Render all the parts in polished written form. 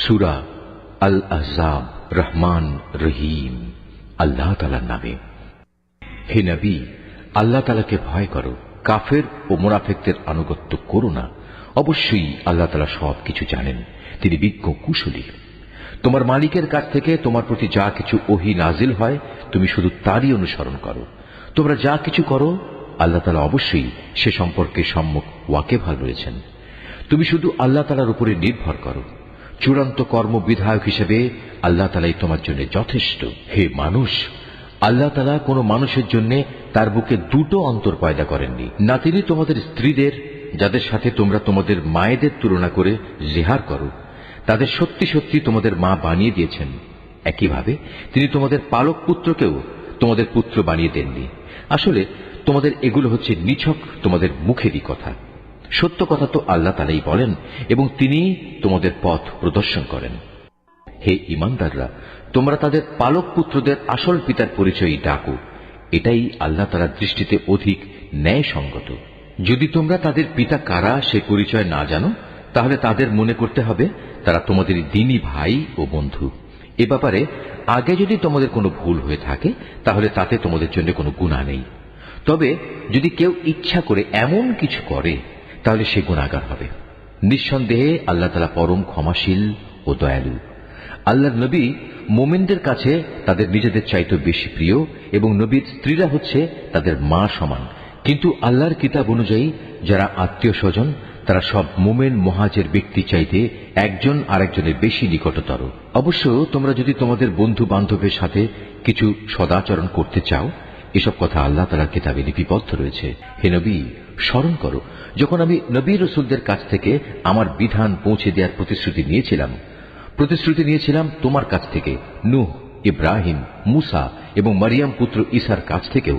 সূরা আল আহজাব, রহমান রহিম, আল্লাহ তাআলার নামে। হে নবী, আল্লাহ তাআলাকে ভয় করো, কাফের ও মুনাফিকদের আনুগত্য করো না। অবশ্যই আল্লাহ তাআলা সবকিছু জানেন, তিনি বিজ্ঞ কুশলী। তোমার মালিকের কাছ থেকে তোমার প্রতি যা কিছু ওহী নাজিল হয়, তুমি শুধু তারই অনুসরণ করো। তোমরা যা কিছু করো, আল্লাহ তাআলা অবশ্যই সে সম্পর্কে সম্যক ওয়াকিবহাল রয়েছেন। তুমি শুধু আল্লাহ তাআলার উপরে নির্ভর করো। চূড়ান্ত কর্মবিধায়ক হিসেবে আল্লাহ তাআলাই তোমার জন্য যথেষ্ট। হে মানুষ, আল্লাহ তাআলা কোন মানুষের জন্য তার বুকে দুটো অন্তর পয়দা করেননি। না তিনি তোমাদের স্ত্রীদের, যাদের সাথে তোমরা তোমাদের মায়েদের তুলনা করে জিহার করো, তাদের সত্যি সত্যি তোমাদের মা বানিয়ে দিয়েছেন। একইভাবে তিনি তোমাদের পালক পুত্রকেও তোমাদের পুত্র বানিয়ে দেননি। আসলে তোমাদের এগুলো হচ্ছে নিছক তোমাদের মুখেরই কথা। সত্য কথা তো আল্লাহ তাআলাই বলেন এবং তিনি তোমাদের পথ প্রদর্শন করেন। হে ঈমানদাররা, তোমরা তাদের পালক পুত্রদের আসল পিতার পরিচয় ডাকো, এটাই আল্লাহ তাআলার দৃষ্টিতে অধিক ন্যায়সঙ্গত। যদি তোমরা তাদের পিতা কারা সে পরিচয় না জানো, তাহলে তাদের মনে করতে হবে তারা তোমাদের দ্বীনী ভাই ও বন্ধু। এ ব্যাপারে আগে যদি তোমাদের কোনো ভুল হয়ে থাকে, তাহলে তাতে তোমাদের জন্য কোনো গুনাহ নেই। তবে যদি কেউ ইচ্ছা করে এমন কিছু করে, তাহলে সে গুনাহগার হবে। নিঃসন্দেহে আল্লাহ তাআলা পরম ক্ষমাশীল ও দয়ালু। আল্লাহর নবী মুমিনদের কাছে তাদের নিজেদের চাইতে বেশি প্রিয় এবং নবীর স্ত্রীরা হচ্ছে তাদের মা সমান। কিন্তু আল্লাহর কিতাব অনুযায়ী যারা আত্মীয় স্বজন, তারা সব মুমিন মুহাজির ব্যক্তি চাইতে একজন আরেকজনের বেশি নিকটতর। অবশ্য তোমরা যদি তোমাদের বন্ধু বান্ধবের সাথে কিছু সদাচরণ করতে চাও, এসব কথা আল্লাহ তাআলার কিতাবে লিপিবদ্ধ রয়েছে। হে নবী, স্মরণ করো যখন আমি নবী রাসূলদের কাছ থেকে আমার বিধান পৌঁছে দেওয়ার প্রতিশ্রুতি নিয়েছিলাম তোমার কাছ থেকে, নূহ, ইব্রাহিম, মূসা এবং মারিয়াম পুত্র ঈসার কাছ থেকেও।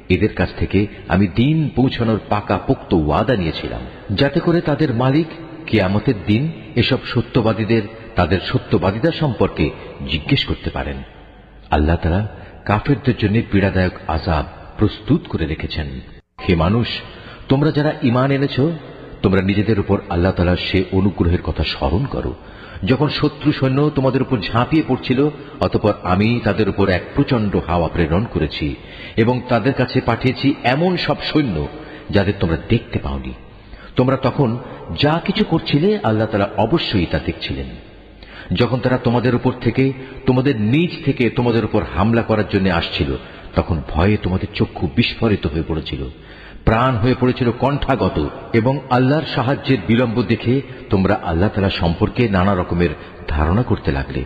এদের কাছ থেকে আমি দ্বীন পৌঁছানোর পাকা পোক্ত ওয়াদা নিয়েছিলাম, যাতে করে তাদের মালিক কিয়ামতের দিন এসব সত্যবাদীদের তাদের সত্যবাদিতা সম্পর্কে জিজ্ঞেস করতে পারেন। আল্লাহ তাআলা কাফেরদের জন্য পীড়াদায়ক আযাব প্রস্তুত করে রেখেছেন। হে মানুষ, তোমরা যারা ঈমান এনেছ, তোমরা নিজেদের উপর আল্লাহ তাআলার সে অনুগ্রহের কথা স্মরণ করো, যখন শত্রু সৈন্য তোমাদের উপর ঝাঁপিয়ে পড়ছিল, অতঃপর আমি তাদের উপর এক প্রচন্ড হাওয়া প্রেরণ করেছি এবং তাদের কাছে পাঠিয়েছি এমন সব সৈন্য যাদের তোমরা দেখতে পাওনি। তোমরা তখন যা কিছু করছিলে, আল্লাহ তাআলা অবশ্যই তা দেখছিলেন। যখন তারা তোমাদের উপর থেকে, তোমাদের নিজ থেকে তোমাদের উপর হামলা করার জন্য আসছিল, তখন ভয়ে তোমাদের চক্ষু বিস্ফোরিত হয়ে পড়েছিল, প্রাণ হয়ে পড়েছিল কণ্ঠাগত, এবং আল্লাহর সাহায্যের বিলম্ব দেখে তোমরা আল্লাহ তাআলা সম্পর্কে নানা রকমের ধারণা করতে লাগলে।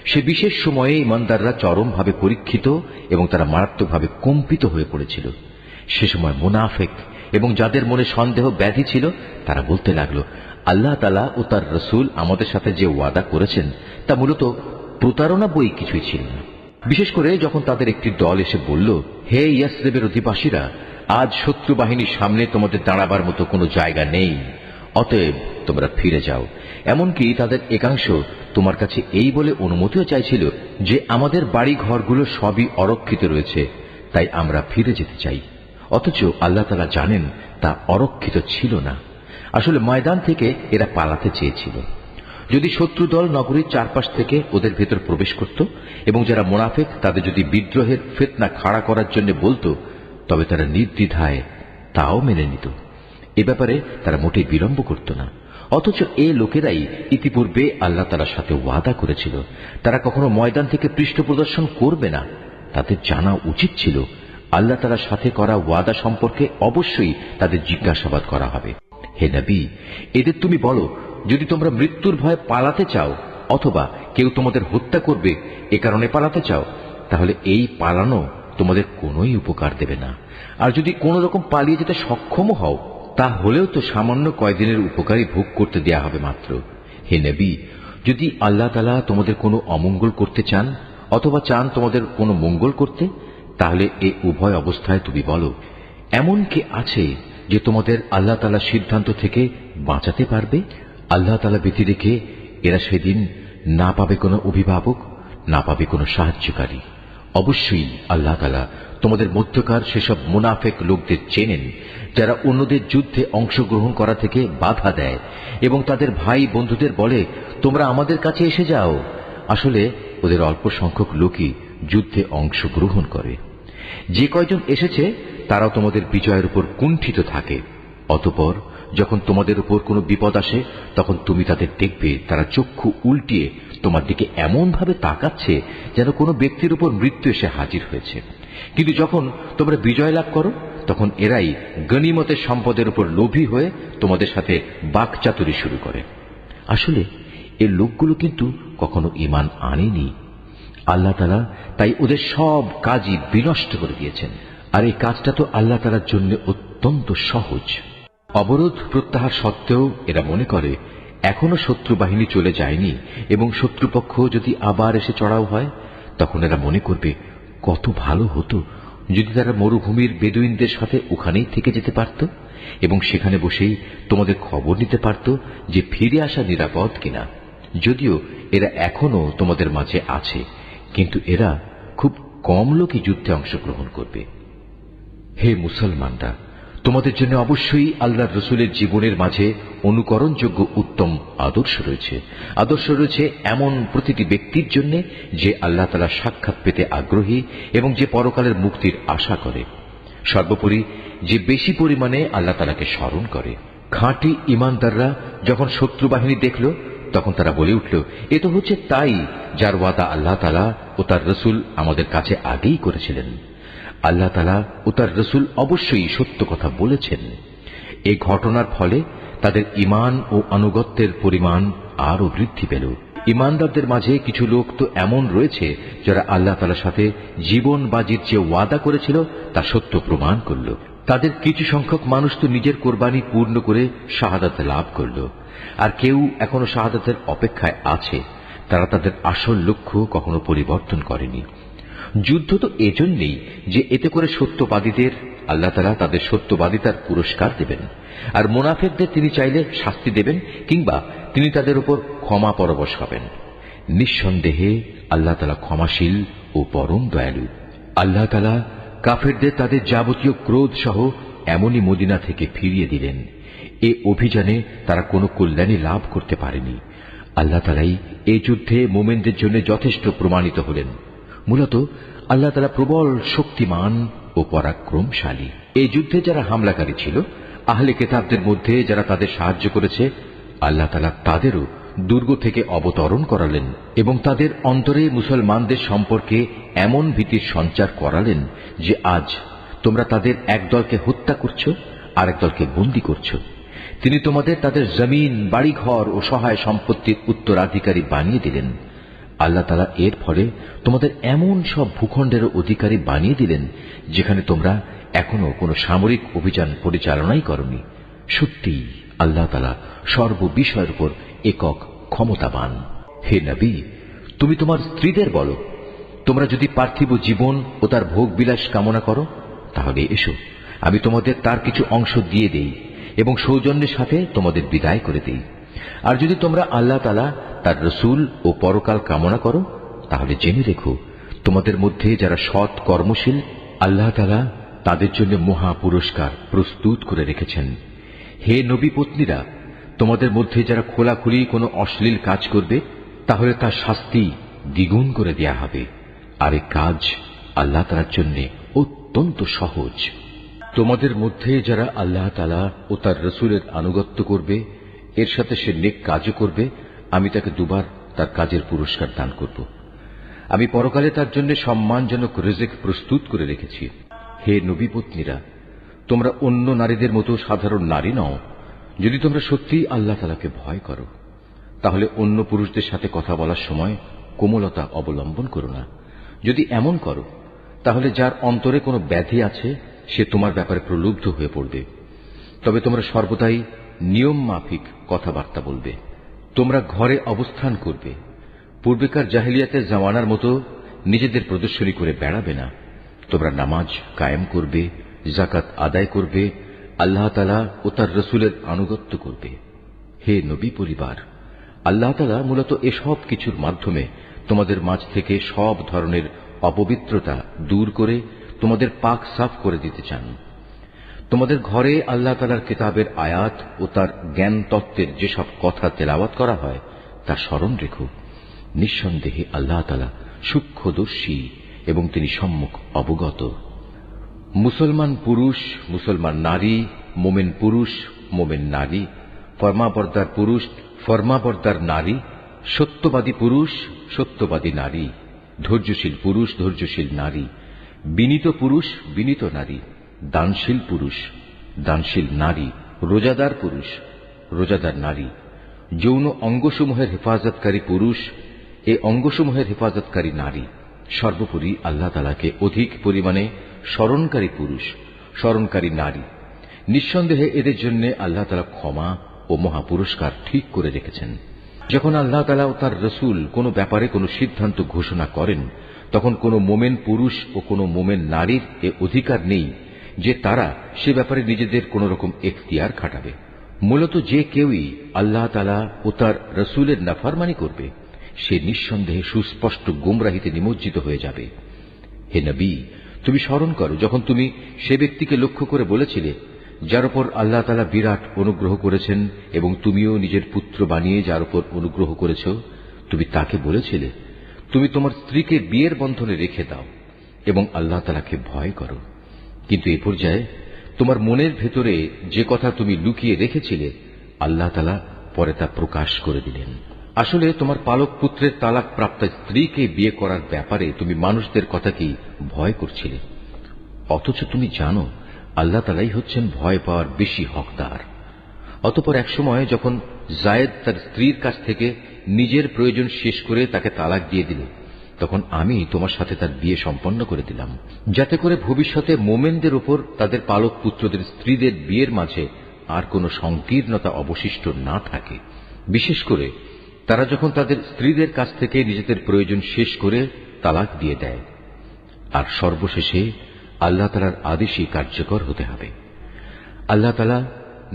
সে বিশেষ সময়ে ঈমানদাররা চরমভাবে পরীক্ষিত এবং তারা মারাত্মকভাবে কম্পিত হয়ে পড়েছিল। সে সময় মুনাফিক এবং যাদের মনে সন্দেহ ব্যাধি ছিল, তারা বলতে লাগলো, আল্লাহ তাআলা ও তার রাসূল আমাদের সাথে যে ওয়াদা করেছেন তা মূলত প্রতারণা বই কিছুই ছিল না। বিশেষ করে যখন তাদের একটি দল এসে বলল, হে ইয়াসরিবের অধিবাসীরা, আজ শত্রু বাহিনীর সামনে তোমাদের দাঁড়াবার মতো কোনো জায়গা নেই, অতএব তোমরা ফিরে যাও। এমনকি তাদের একাংশ তোমার কাছে এই বলে অনুমতিও চাইছিল যে আমাদের বাড়ি ঘরগুলো সবই অরক্ষিত রয়েছে, তাই আমরা ফিরে যেতে চাই। অথচ আল্লাহ তাআলা জানেন তা অরক্ষিত ছিল না। আসলে ময়দান থেকে এরা পালাতে চেয়েছিল। যদি শত্রু দল নগরীর চারপাশ থেকে ওদের ভেতর প্রবেশ করত এবং যারা মুনাফিক তাদের যদি বিদ্রোহের ফিতনা খাড়া করার জন্য বলতো, তবে তারা নির্দ্বিধায় তাও মেনে নিত। এ ব্যাপারে তারা মোটেই বিলম্ব করত না। অথচ এ লোকেরাই ইতিপূর্বে আল্লাহ তাআলার সাথে ওয়াদা করেছিল তারা কখনো ময়দান থেকে পৃষ্ঠ প্রদর্শন করবে না। তাদের জানা উচিত ছিল আল্লাহ তাআলার সাথে করা ওয়াদা সম্পর্কে অবশ্যই তাদের জিজ্ঞাসাবাদ করা হবে। হে নবী, এদের তুমি বলো, যদি তোমরা মৃত্যুর ভয়ে পালাতে চাও অথবা কেউ তোমাদের হত্যা করবে এ কারণে পালাতে চাও, তাহলে এই পালানো তোমাদের কোনোই উপকার দেবে না। আর যদি কোন রকম পালিয়ে যেতে সক্ষম হও, তা হলেও তো সামান্য কয়দিনের উপকারই ভোগ করতে দেয়া হবে মাত্র। হে নবী, যদি আল্লাহ তাআলা তোমাদের কোনো অমঙ্গল করতে চান অথবা চান তোমাদের কোনো মঙ্গল করতে, তাহলে এই উভয় অবস্থায় তুমি বলো, এমন কে আছে যে তোমাদের আল্লাহ তাআলার সিদ্ধান্ত থেকে বাঁচাতে পারবে? আল্লাহ তাআলা ব্যতী রেখে এরা সেদিন না পাবে কোনো অভিভাবক, না পাবে কোনো সাহায্যকারী। অবশ্যই আল্লাহ তাআলা তোমাদের মধ্যকার সেসব মুনাফেক লোকদের চেনেন, যারা অন্যদের যুদ্ধে অংশগ্রহণ করা থেকে বাধা দেয় এবং তাদের ভাই বন্ধুদের বলে, তোমরা আমাদের কাছে এসে যাও। আসলে ওদের অল্প সংখ্যক লোকই যুদ্ধে অংশগ্রহণ করে। যে কয়জন এসেছে তারাও তোমাদের বিজয়ের উপর কুণ্ঠিত থাকে। অতঃপর যখন তোমাদের উপর কোনো বিপদ আসে, তখন তুমি তাদের দেখবে তারা চক্ষু উল্টিয়ে তোমার দিকে এমন ভাবে তাকাচ্ছে যেন কোনো ব্যক্তির উপর মৃত্যু এসে হাজির হয়েছে। কিন্তু যখন তোমরা বিজয় লাভ করো, তখন এরাই গনিমতের সম্পদের উপর লোভী হয়ে তোমাদের সাথে বাকচাতুরি শুরু করে। আসলে এই লোকগুলো কিন্তু কখনো ঈমান আনেনি। আল্লাহ তাআলা তাই ওদের সব কাজই বিনষ্ট করে দিয়েছেন। আর এই কাজটা তো আল্লাহ তাআলার জন্য অত্যন্ত সহজ। অবরোধ প্রত্যাহার সত্ত্বেও এরা মনে করে এখনো শত্রু বাহিনী চলে যায়নি এবং শত্রুপক্ষ যদি আবার এসে চড়াও হয়, তখন এরা মনে করবে কত ভালো হতো যদি তারা মরুভূমির বেদুইনদের সাথে ওখানেই থেকে যেতে পারত এবং সেখানে বসেই তোমাদের খবর নিতে পারত যে ফিরে আসা নিরাপদ কিনা। যদিও এরা এখনো তোমাদের মাঝে আছে, কিন্তু এরা খুব কম লোকই যুদ্ধে অংশগ্রহণ করবে। হে মুসলমানরা, তোমাদের জন্য অবশ্যই আল্লাহর রসুলের জীবনের মাঝে অনুকরণযোগ্য উত্তম আদর্শ রয়েছে। আদর্শ রয়েছে এমন প্রতিটি ব্যক্তির জন্য যে আল্লাহ তাআলা সাক্ষাৎ পেতে আগ্রহী এবং যে পরকালের মুক্তির আশা করে। সর্বোপরি যে বেশি পরিমাণে আল্লাহ তাআলাকে স্মরণ করে। খাঁটি ঈমানদাররা যখন শত্রু বাহিনী দেখল, তখন তারা বলে উঠল, এ তো হচ্ছে তাই যার ওয়াদা আল্লাহ তাআলা ও তার রসুল আমাদের কাছে আগেই করেছিলেন। আল্লাহ তাআলা ও তার রসুল অবশ্যই সত্য কথা বলেছেন। এই ঘটনার ফলে তাদের ঈমান ও আনুগত্যের পরিমাণ আরও বৃদ্ধি পেল। ঈমানদারদের মাঝে কিছু লোক তো এমন রয়েছে যারা আল্লাহ তাআলার সাথে জীবন বাজির যে ওয়াদা করেছিল তা সত্য প্রমাণ করল। তাদের কিছু সংখ্যক মানুষ তো নিজের কোরবানি পূর্ণ করে শাহাদাত লাভ করল, আর কেউ এখনো শাহাদাতের অপেক্ষায় আছে। তারা তাদের আসল লক্ষ্য কখনো পরিবর্তন করেনি। যুদ্ধ তো এজন্যই যে এতে করে সত্যবাদীদের আল্লাহ তাআলা তাদের সত্যবাদিতার পুরস্কার দেবেন, আর মুনাফিকদের তিনি চাইলে শাস্তি দেবেন কিংবা তিনি তাদের উপর ক্ষমা পরবশ হবেন। নিঃসন্দেহে আল্লাহ তাআলা ক্ষমাশীল ও পরম দয়ালু। আল্লাহ তাআলা কাফেরদের তাদের যাবতীয় ক্রোধ সহ এমনই মদিনা থেকে ফিরিয়ে দিলেন। এ অভিযানে তারা কোনো কল্যাণী লাভ করতে পারেনি। আল্লাহ তাআলাই এই যুদ্ধে মুমিনদের জন্য যথেষ্ট প্রমাণিত হলেন। মূলত আল্লাহ তাআলা প্রবল শক্তিমান ও পরাক্রমশালী। এই যুদ্ধে যারা হামলাকারী ছিল, আহলে কিতাবদের মধ্যে যারা তাদের সাহায্য করেছে, আল্লাহ তাআলা তাদেরও দুর্গ থেকে অবতরণ করালেন এবং তাদের অন্তরে মুসলমানদের সম্পর্কে এমন ভীতির সঞ্চার করালেন যে আজ তোমরা তাদের এক দলকে হত্যা করছ, আর এক দলকে বন্দী করছ। তিনি তোমাদের তাদের জমিন, বাড়িঘর ও সহায় সম্পত্তির উত্তরাধিকারী বানিয়ে দিলেন। আল্লাহ তাআলা এর ফলে তোমাদের এমন সব ভূখণ্ডের অধিকারী বানিয়ে দিলেন যেখানে তোমরা এখনো কোনো সামরিক অভিযান পরিচালনাই করনি। সত্যি আল্লাহ তাআলা সর্ববিষয়ের উপর একক ক্ষমতাবান। হে নবী, তুমি তোমার স্ত্রীদের বলো, তোমরা যদি পার্থিব জীবন ও তার ভোগ বিলাস কামনা করো, তাহলে এসো, আমি তোমাদের তার কিছু অংশ দিয়ে দেই এবং সৌজন্যের সাথে তোমাদের বিদায় করে দেই। আর যদি তোমরা আল্লাহ তাআলা, তার রসুল ও পরকাল কামনা করো, তাহলে জেনে রেখো, তোমাদের মধ্যে যারা সৎ কর্মশীল, আল্লাহ তাআলা তাদের জন্য মহা পুরস্কার প্রস্তুত করে রেখেছেন। হে নবী পত্নীরা, তোমাদের মধ্যে যারা খোলাখুলি কোনো অশ্লীল কাজ করবে, তাহলে তার শাস্তি দ্বিগুণ করে দেয়া হবে। আর এই কাজ আল্লাহ তাআলার জন্য অত্যন্ত সহজ। তোমাদের মধ্যে যারা আল্লাহ তাআলা ও তার রসুলের আনুগত্য করবে, এর সাথে সে নেক কাজও করবে, আমি তাকে দুবার তার কাজের পুরস্কার দান করব। আমি পরকালে তার জন্য সম্মানজনক রিজিক প্রস্তুত করে রেখেছি। হে নবী পত্নীরা, তোমরা অন্য নারীদের মতো সাধারণ নারী নও। যদি তোমরা সত্যিই আল্লাহ তাআলাকে ভয় করো, তাহলে অন্য পুরুষদের সাথে কথা বলার সময় কোমলতা অবলম্বন করো না। যদি এমন করো, তাহলে যার অন্তরে কোনো ব্যাধি আছে সে তোমার ব্যাপারে প্রলুব্ধ হয়ে পড়বে। তবে তোমরা সর্বদাই নিয়ম মাফিক কথাবার্তা বলবে। তোমরা ঘরে অবস্থান করবে। পূর্বেকার জাহেলিয়াতের জামানার মতো নিজেদের প্রদর্শনী করে বেড়াবে না। তোমরা নামাজ কায়েম করবে, যাকাত আদায় করবে, আল্লাহ তাআলা ও তার রসুলের আনুগত্য করবে। হে নবী পরিবার, আল্লাহ তাআলা মূলত এসব কিছুর মাধ্যমে তোমাদের মাঝ থেকে সব ধরনের অপবিত্রতা দূর করে তোমাদের পাক সাফ করে দিতে চান। তোমাদের ঘরে আল্লাহ তাআলার কিতাবের আয়াত ও তার জ্ঞান তত্ত্বের যেসব কথা তেলাওয়াত করা হয় তা স্মরণ রেখো। নিঃসন্দেহে আল্লাহ তাআলা সূক্ষ্মদর্শী এবং তিনি সম্মুখ অবগত। মুসলমান পুরুষ, মুসলমান নারী, মোমেন পুরুষ, মোমেন নারী, ফরমাবরদার পুরুষ, ফরমাবরদার নারী, সত্যবাদী পুরুষ, সত্যবাদী নারী, ধৈর্যশীল পুরুষ, ধৈর্যশীল নারী, বিনীত পুরুষ, বিনীত নারী, দানশীল পুরুষ, দানশীল নারী, রোজাদার পুরুষ, রোজাদার নারী, যৌন অঙ্গসমূহের হেফাজতকারী পুরুষ, এ অঙ্গসমূহের হেফাজতকারী নারী, সর্বোপরি আল্লাহ তাআলাকে অধিক পরিমাণে স্মরণকারী পুরুষ, স্মরণকারী নারী। নিঃসন্দেহে এদের জন্য আল্লাহ তাআলা ক্ষমা ও মহাপুরস্কার ঠিক করে রেখেছেন। যখন আল্লাহ তাআলা ও তার রাসূল কোনো ব্যাপারে কোনো সিদ্ধান্ত ঘোষণা করেন, তখন কোনো মোমেন পুরুষ ও কোনো মোমেন নারীর এ অধিকার নেই যে তারা সে ব্যাপারে নিজেদের কোন রকম এখতিয়ার খাটাবে। মূলত যে কেউই আল্লাহ তাআলা ও তার রাসূলের নাফরমানি করবে সে নিঃসন্দেহে সুস্পষ্ট গোমরাহিতে নিমজ্জিত হয়ে যাবে। হে নবী, তুমি স্মরণ করো যখন তুমি সে ব্যক্তিকে লক্ষ্য করে বলেছিলে যার উপর আল্লাহ তাআলা বিরাট অনুগ্রহ করেছেন এবং তুমিও নিজের পুত্র বানিয়ে যার উপর অনুগ্রহ করেছ, তুমি তাকে বলেছিলে তুমি তোমার স্ত্রীকে বিয়ের বন্ধনে রেখে দাও এবং আল্লাহ তাআলাকে ভয় করো। কিন্তু এ পর্যায়ে তোমার মনের ভেতরে যে কথা তুমি লুকিয়ে রেখেছিলে আল্লাহ তাআলা পরে তা প্রকাশ করে দিলেন। আসলে তোমার পালক পুত্রের তালাক প্রাপ্ত স্ত্রীকে বিয়ে করার ব্যাপারে তুমি মানুষদের কথাকেই ভয় করছিলে, অথচ তুমি জানো আল্লাহ তাআলাই হচ্ছেন ভয় পাওয়ার বেশি হকদার। অতঃপর এক সময় যখন জায়েদ তার স্ত্রীর কাছ থেকে নিজের প্রয়োজন শেষ করে তাকে তালাক দিয়ে দিল, তখন আমি তোমার সাথে তার বিয়ে সম্পন্ন করে দিলাম, যাতে করে ভবিষ্যতে মোমেনদের উপর তাদের পালক পুত্রদের স্ত্রীদের বিয়ের মাঝে আর কোনো সংকীর্ণতা অবশিষ্ট না থাকে। বিশেষ করে তারা যখন তাদের স্ত্রীদের কাছ থেকে নিজেদের প্রয়োজন শেষ করে তালাক দিয়ে দেয়। আর সর্বশেষে আল্লাহ তাআলার আদেশই কার্যকর হতে হবে। আল্লাহ তাআলা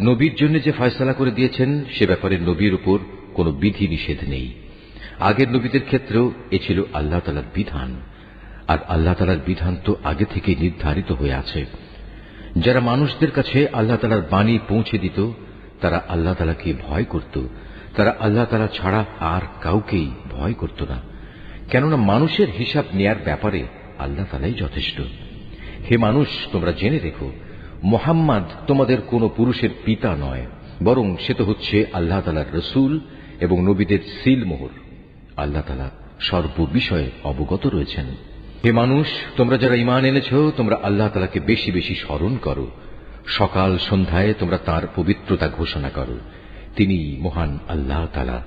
নবীর জন্য যে ফয়সালা করে দিয়েছেন সে ব্যাপারে নবীর উপর কোনো বিধি নিষেধ নেই। আগের নবীদের ক্ষেত্রেও এ ছিল আল্লাহ তাআলার বিধান, আর আল্লাহ তাআলার বিধান তো আগে থেকে নির্ধারিত হয়ে আছে। যারা মানুষদের কাছে আল্লাহ তাআলার বাণী পৌঁছে দিত তারা আল্লাহ তাআলাকে ভয় করত, তারা আল্লাহ তাআলা ছাড়া আর কাউকেই ভয় করত না, কেননা মানুষের হিসাব নেয়ার ব্যাপারে আল্লাহ তাআলাই যথেষ্ট। হে মানুষ, তোমরা জেনে রেখো, মুহাম্মদ তোমাদের কোন পুরুষের পিতা নয়, বরং সে তো হচ্ছে আল্লাহ তাআলার রাসূল এবং নবীদের সিল মোহর। আল্লাহ তাআলা সর্ববিষয়ে অবগত রয়েছেন। হে মানুষ, তোমরা যারা ঈমান এনেছ তোমরা আল্লাহ তাআলাকে বেশি বেশি স্মরণ করো, সকাল সন্ধ্যায় তোমরা তাঁর পবিত্রতা ঘোষণা করো। তিনি মহান আল্লাহ তাআলা,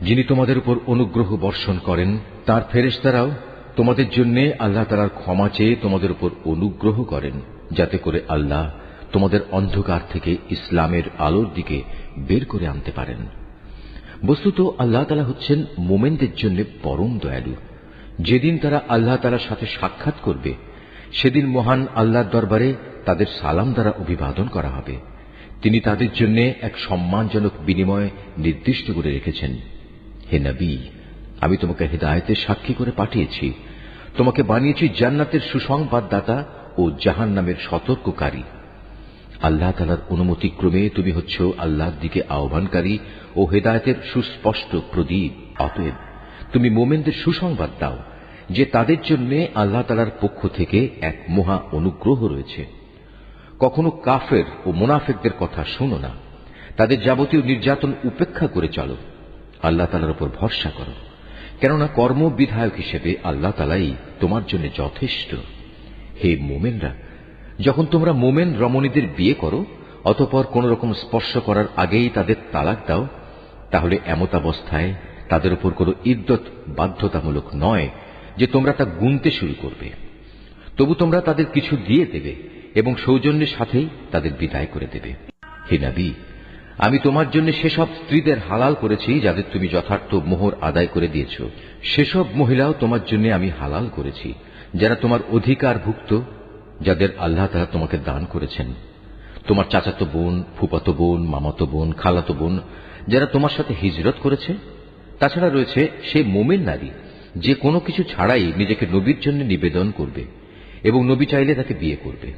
যিনি তোমাদের উপর অনুগ্রহ বর্ষণ করেন। তাঁর ফেরেশতারাও তোমাদের জন্য আল্লাহ তাআলার ক্ষমা চেয়ে তোমাদের উপর অনুগ্রহ করেন, যাতে করে আল্লাহ তোমাদের অন্ধকার থেকে ইসলামের আলোর দিকে বের করে আনতে পারেন। বস্তুত আল্লাহ তাআলা হচ্ছেন মোমেনদের জন্য পরম দয়ালু। যেদিন তারা আল্লাহ তাআলার সাথে সাক্ষাৎ করবে সেদিন মহান আল্লাহর দরবারে তাদের সালাম দ্বারা অভিবাদন করা হবে। তিনি তাদের জন্য এক সম্মানজনক বিনিময় নির্দিষ্ট করে রেখেছেন। হে নবী, আমি তোমাকে হিদায়াতের সাক্ষী করে পাঠিয়েছি, তোমাকে বানিয়েছি জান্নাতের সুসংবাদদাতা ও জাহান্নামের সতর্ককারী। আল্লাহ তাআলার অনুমতিক্রমে তুমি হচ্ছ আল্লাহর দিকে আহ্বানকারী ও হেদায়েতের সুস্পষ্ট প্রদীপ। অতএব তুমি মোমেনদের সুসংবাদ দাও যে তাদের জন্য আল্লাহ তাআলার পক্ষ থেকে এক মহা অনুগ্রহ রয়েছে। কখনো কাফের ও মুনাফিকদের কথা শোনো না, তাদের যাবতীয় নির্যাতন উপেক্ষা করে চলো, আল্লাহ তাআলার উপর ভরসা করো, কেননা কর্মবিধায়ক হিসেবে আল্লাহ তাআলাই তোমার জন্য যথেষ্ট। হে মোমেনরা, যখন তোমরা মোমেন রমণীদের বিয়ে করো অতঃপর কোন রকম স্পর্শ করার আগেই তাদের তালাক দাও, তাহলে এমতাবস্থায় তাদের উপর কোন ইদ্দত বাধ্যতামূলক নয় যে তোমরা তা গুনতে শুরু করবে। তবু তোমরা তাদের কিছু দিয়ে দেবে এবং সৌজন্যের সাথেই তাদের বিদায় করে দেবে। হে নবী, আমি তোমার জন্য সেসব স্ত্রীদের হালাল করেছি যাদের তুমি যথার্থ মোহর আদায় করে দিয়েছ। সেসব মহিলাও তোমার জন্য আমি হালাল করেছি যারা তোমার অধিকারভুক্ত, যাদের আল্লাহ তাআলা তোমাকে দান করেছেন। তোমার চাচাতো বোন, ফুফাতো বোন, মামাতো বোন, খালাতো বোন যারা তোমার সাথে হিজরত করেছে। তাছাড়া রয়েছে সেই মোমেন নারী যে কোনো কিছু ছাড়াই নিজেকে নবীর জন্য নিবেদন করবে এবং নবী চাইলে তাকে বিয়ে করবে।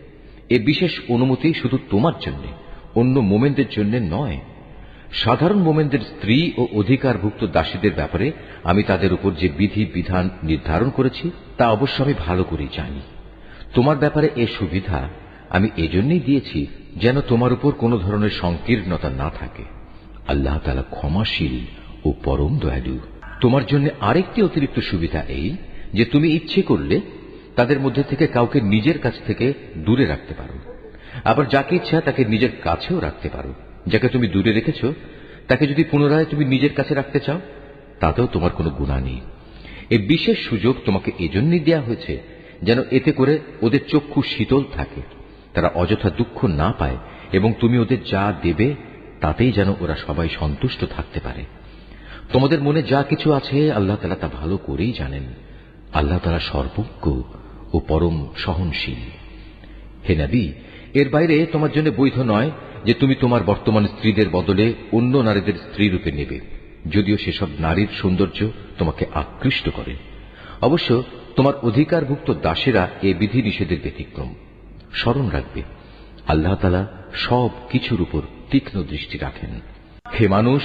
এ বিশেষ অনুমতি শুধু তোমার জন্য, অন্য মোমেনদের জন্য নয়। সাধারণ মোমেনদের স্ত্রী ও অধিকারভুক্ত দাসীদের ব্যাপারে আমি তাদের উপর যে বিধি বিধান নির্ধারণ করেছি তা অবশ্য আমি ভালো করেই জানি। তোমার ব্যাপারে এ সুবিধা আমি এজন্যই দিয়েছি যেন তোমার উপর কোনো ধরনের সংকীর্ণতা না থাকে। আল্লাহ তাআলা ক্ষমাশীল ও পরম দয়ালু। তোমার জন্য আরেকটি অতিরিক্ত সুবিধা এই যে তুমি ইচ্ছে করলে তাদের মধ্যে থেকে কাউকে নিজের কাছ থেকে দূরে রাখতে পারো, আবার যাকে ইচ্ছা তাকে নিজের কাছেও রাখতে পারো। যাকে তুমি দূরে রেখেছ তাকে যদি পুনরায় তুমি নিজের কাছে রাখতে চাও তাতেও তোমার কোনো গুনাহ নেই। এই বিশেষ সুযোগ তোমাকে এজন্যই দেয়া হয়েছে যেন এতে করে ওদের চক্ষু শীতল থাকে, তারা অযথা দুঃখ না পায় এবং তুমি ওদের যা দেবে তাতেই যেন ওরা সবাই সন্তুষ্ট থাকতে পারে। তোমাদের মনে যা কিছু আছে আল্লাহ তাআলা তা ভালো করেই জানেন। আল্লাহ তাআলা সর্বজ্ঞ ও পরম সহনশীল। হে নবী, এর বাইরে তোমার জন্য বৈধ নয় যে তুমি তোমার বর্তমান স্ত্রীদের বদলে অন্য নারীদের স্ত্রী রূপে নেবে, যদিও সেসব নারীর সৌন্দর্য তোমাকে আকৃষ্ট করে। অবশ্য তোমার অধিকারভুক্ত দাসেরা এ বিধি নিষেধের ব্যতিক্রম। স্মরণ রাখবে, আল্লাহ তাআলা সব কিছুর উপর তীক্ষ্ণ দৃষ্টি রাখেন। হে মানুষ,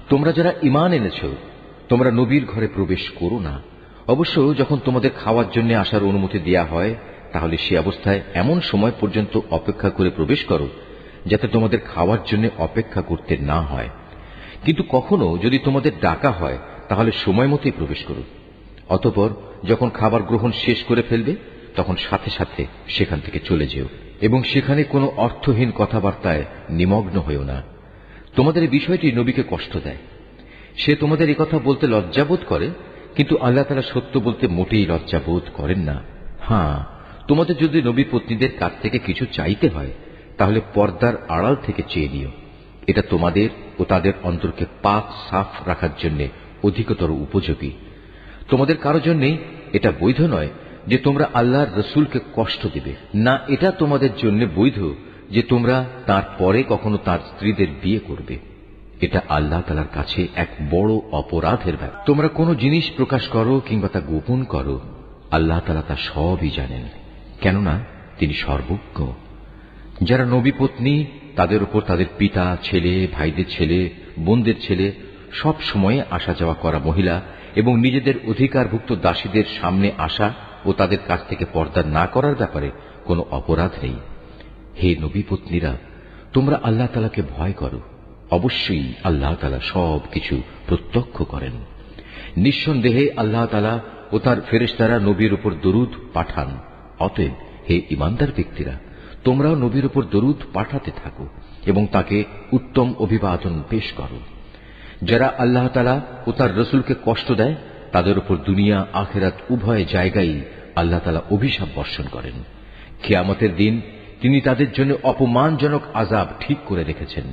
তোমরা যারা ঈমান এনেছ, তোমরা নবীর ঘরে প্রবেশ করো না। অবশ্য যখন তোমাদের খাওয়ার জন্য আসার অনুমতি দেয়া হয় তাহলে সে অবস্থায় এমন সময় পর্যন্ত অপেক্ষা করে প্রবেশ করো যাতে তোমাদের খাওয়ার জন্য অপেক্ষা করতে না হয়। কিন্তু কখনো যদি তোমাদের ডাকা হয় তাহলে সময় মতোই প্রবেশ করো। অতঃপর যখন খাবার গ্রহণ শেষ করে ফেলবে তখন সাথে সাথে সেখান থেকে চলে যেও এবং সেখানে কোনো অর্থহীন কথাবার্তায় নিমগ্ন হইও না। তোমাদের এই বিষয়টি নবীকে কষ্ট দেয়। সে তোমাদের এই কথা বলতে লজ্জাবোধ করে, কিন্তু আল্লাহ তাআলা সত্য বলতে মোটেই লজ্জাবোধ করেন না। হ্যাঁ, তোমাদের যদি নবী পত্নীদের কাছ থেকে কিছু চাইতে হয় তাহলে পর্দার আড়াল থেকে চেয়ে নিও। এটা তোমাদের ও তাদের অন্তরকে পাক সাফ রাখার জন্য অধিকতর উপযোগী। তোমাদের কারো জন্যই এটা বৈধ নয় যে তোমরা আল্লাহর রসুলকে কষ্ট দেবে, না এটা তোমাদের জন্য বৈধ যে তোমরা তার পরে কখনো তার স্ত্রীদের বিয়ে করবে। এটা আল্লাহ তাআলার কাছে এক বড় অপরাধের ব্যাপার। তোমরা কোনো জিনিস প্রকাশ করো কিংবা তা গোপন করো, আল্লাহ তাআলা তা সবই জানেন, কেননা তিনি সর্বজ্ঞ। যারা নবী পত্নী তাদের উপর তাদের পিতা, ছেলে, ভাইদের ছেলে, বোনদের ছেলে সব সময়ে আসা যাওয়া করা মহিলা এবং নিজেদের অধিকারভুক্ত দাসীদের সামনে আসা ও তাদের কাছ থেকে পর্দা না করার ব্যাপারে কোনো অপরাধ নেই। হে নবী পত্নীরা, তোমরা আল্লাহ তাআলাকে ভয় করো। অবশ্যই আল্লাহ তাআলা সব কিছু প্রত্যক্ষ করেন। নিঃসন্দেহে আল্লাহ তাআলা ও তার ফেরেশতারা নবীর উপর দরুদ পাঠান। অতএব হে ঈমানদার ব্যক্তিরা, তোমরাও নবীর উপর দরুদ পাঠাতে থাকো এবং তাকে উত্তম অভিবাদন পেশ করো। যারা আল্লাহ তাআলা ও তার রসুলকে কষ্ট দেয় তাদের উপর দুনিয়া আখিরাত উভয় জায়গায় আল্লাহ তাআলা অভিশাপ বর্ষণ করেন। কিয়ামতের দিন তিনি তাদের জন্য অপমানজনক আযাব ঠিক করে রেখেছেন।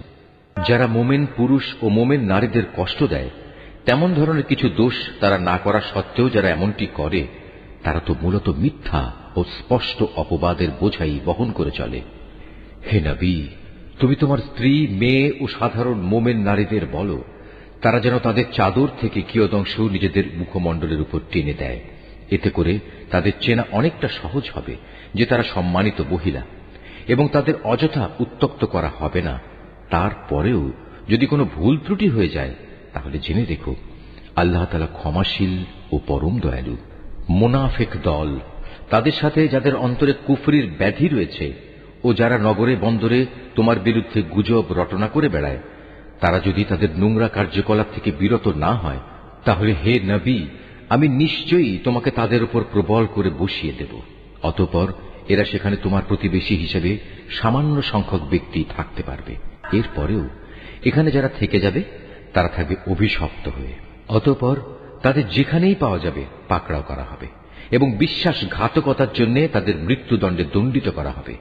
যারা মোমেন পুরুষ ও মোমেন নারীদের কষ্ট দেয় তেমন ধরনের কিছু দোষ তারা না করা সত্ত্বেও যারা এমনটি করে তারা তো মূলত মিথ্যা ও স্পষ্ট অপবাদের বোঝাই বহন করে চলে। হে নবী, তুমি তোমার স্ত্রী, মেয়ে ও সাধারণ মোমেন নারীদের বলো তারা যেন তাদের চাদর থেকে কিয়দংশ নিজেদের মুখমণ্ডলের উপর টেনে দেয়। এতে করে তাদের চেনা অনেকটা সহজ হবে যে তারা সম্মানিত মহিলা এবং তাদের অযথা উত্ত্যক্ত করা হবে না। তারপরেও যদি কোনো ভুল ত্রুটি হয়ে যায় তাহলে জেনে রেখো, আল্লাহ তাআলা ক্ষমাশীল ও পরম দয়ালু। মুনাফিক দল, তাদের সাথে যাদের অন্তরে কুফরির ব্যাধি রয়েছে ও যারা নগরে বন্দরে তোমার বিরুদ্ধে গুজব রটনা করে বেড়ায়, তারা যদি তাদের নোংরা কার্যকলাপ থেকে বিরত না হয় তাহলে হে নবী, আমি নিশ্চয়ই তোমাকে তাদের উপর প্রবল করে বসিয়ে দেব। অতঃপর এরা সেখানে তোমার প্রতিবেশী হিসেবে সামান্য সংখ্যক ব্যক্তি থাকতে পারবে। এরপরেও এখানে যারা থেকে যাবে তারা থাকবে অভিশপ্ত হয়ে। অতঃপর তাদের যেখানেই পাওয়া যাবে পাকড়াও করা হবে এবং বিশ্বাসঘাতকতার জন্য তাদের মৃত্যুদণ্ডে দণ্ডিত করা হবে।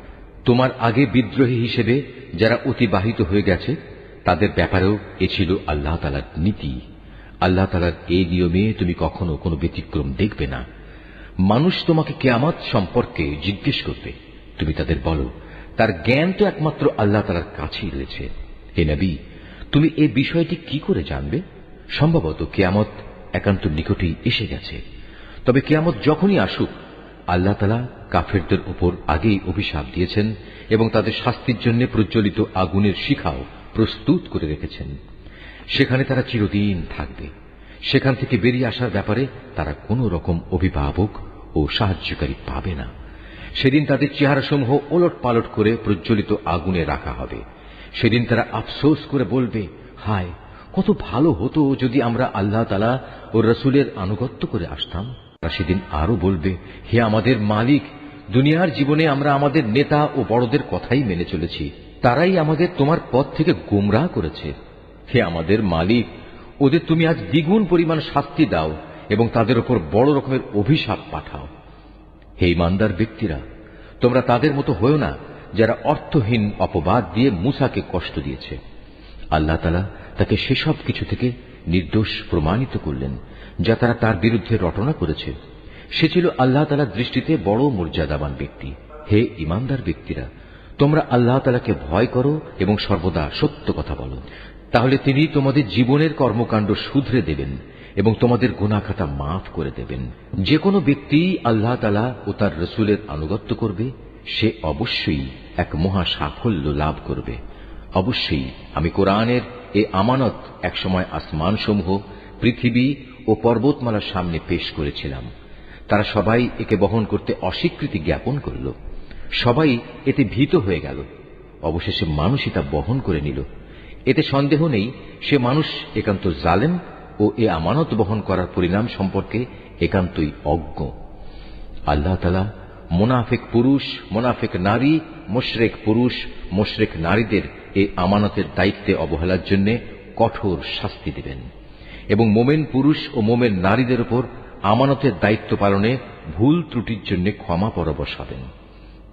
তোমার আগে বিদ্রোহী হিসেবে যারা অতিবাহিত হয়ে গেছে তাদের ব্যাপারেও এ ছিল আল্লাহ তাআলার নীতি। আল্লাহ তাআলার এই নিয়মে তুমি কখনো কোনো ব্যতিক্রম দেখবে না। মানুষ তোমাকে কিয়ামত সম্পর্কে জিজ্ঞেস করবে, তুমি তাদের বলো তার জ্ঞান তো একমাত্র আল্লাহ তাআলার কাছেই রয়েছে। হে নবী, তুমি এই বিষয়টি কি করে জানবে? সম্ভবত কিয়ামত একান্ত নিকটেই এসে গেছে। তবে কিয়ামত যখনই আসুক, আল্লাহ তাআলা কাফেরদের উপর আগেই অভিশাপ দিয়েছেন এবং তাদের শাস্তির জন্য প্রজ্বলিত আগুনের শিখাও প্রস্তুত করে রেখেছেন। সেখানে তারা চিরদিন থাকবে। সেখান থেকে বেরিয়ে আসার ব্যাপারে তারা কোনো রকম অভিভাবক ও সাহায্যকারী পাবে না। সেদিন তাদের চেহারাসমূহ ওলট পালট করে প্রজ্বলিত আগুনে রাখা হবে। সেদিন তারা আফসোস করে বলবে, হায়, কত ভালো হতো যদি আমরা আল্লাহ তাআলা ও রাসূলের আনুগত্য করে আসতাম। তারা সেদিন আরো বলবে, হে আমাদের মালিক, দুনিয়ার জীবনে আমরা আমাদের নেতা ও বড়দের কথাই মেনে চলেছি, তারাই আমাদের তোমার পথ থেকে গোমরাহ করেছে। হে আমাদের মালিক, ওদের তুমি আজ দ্বিগুণ পরিমাণ শাস্তি দাও এবং তাদের উপর বড় রকমের অভিশাপ পাঠাও। হে ঈমানদার ব্যক্তিরা, তোমরা তাদের মতো হয়ো না যারা অর্থহীন অপবাদ দিয়ে মূসাকে কষ্ট দিয়েছে। আল্লাহ তাআলা তাকে সেসব কিছু থেকে নির্দোষ প্রমাণিত করলেন যা তারা তার বিরুদ্ধে রটনা করেছে। সে ছিল আল্লাহ তাআলার দৃষ্টিতে বড় মর্যাদাবান ব্যক্তি। হে ঈমানদার ব্যক্তিরা, তোমরা আল্লাহ তাআলাকে ভয় করো এবং সর্বদা সত্য কথা বলো, তাহলে তিনি তোমাদের জীবনের কর্মকাণ্ড শুধরে দেবেন এবং তোমাদের গুনাহ খাতা মাফ করে দেবেন। যে কোনো ব্যক্তি আল্লাহ তাআলা ও তার রাসূলের আনুগত্য করবে, সে অবশ্যই এক মহা সাফল্য লাভ করবে। অবশ্যই আমি কোরআনের এই আমানত একসময় আসমানসমূহ, পৃথিবী ও পর্বতমালার সামনে পেশ করেছিলাম। তারা সবাই একে বহন করতে অস্বীকৃতি জ্ঞাপন করল। সবাই এতে ভীত হয়ে গেল। অবশেষে মানুষই তা বহন করে নিল। এতে সন্দেহ নেই, সে মানুষ একান্ত জালেম ও এ আমানত বহন করার পরিণাম সম্পর্কে একান্তই অজ্ঞ। আল্লাহ তাআলা মুনাফিক পুরুষ, মুনাফিক নারী, মুশরিক পুরুষ, মুশরিক নারীদের এই আমানতের দায়িত্বে অবহেলার জন্য কঠোর শাস্তি দেবেন এবং মোমেন পুরুষ ও মোমেন নারীদের উপর আমানতের দায়িত্ব পালনে ভুল ত্রুটির জন্য ক্ষমা পরবশ হবেন।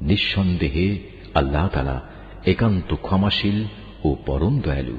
নিঃসন্দেহে আল্লাহ তাআলা একান্ত ক্ষমাশীল ও পরম দয়ালু।